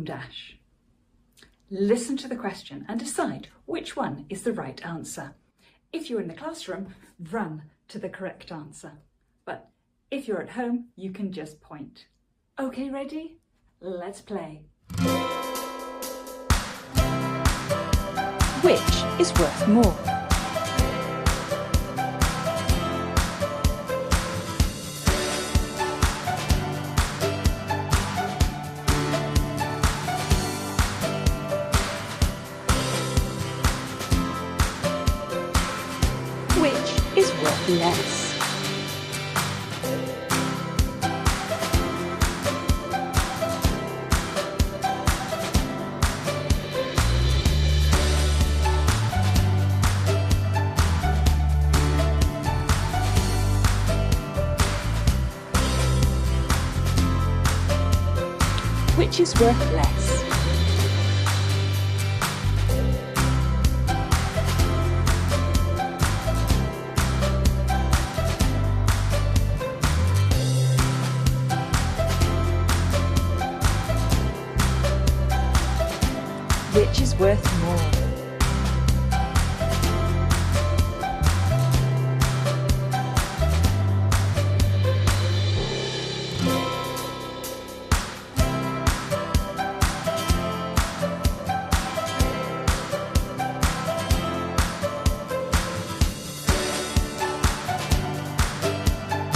dash. Listen to the question and decide which one is the right answer. If you're in the classroom, run to the correct answer. But if you're at home, you can just point. Okay, ready? Let's play. Which is worth more? Which is worth less? Which is worth less? Which is worth more?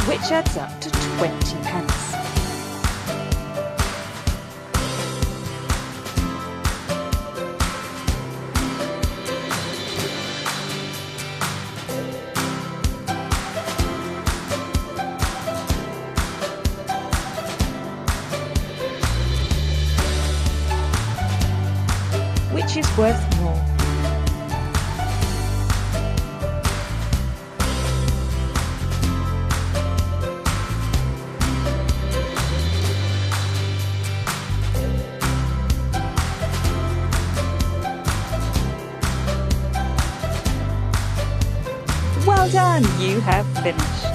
Which adds up to 20 pence. Which is worth more? Well done, you have finished.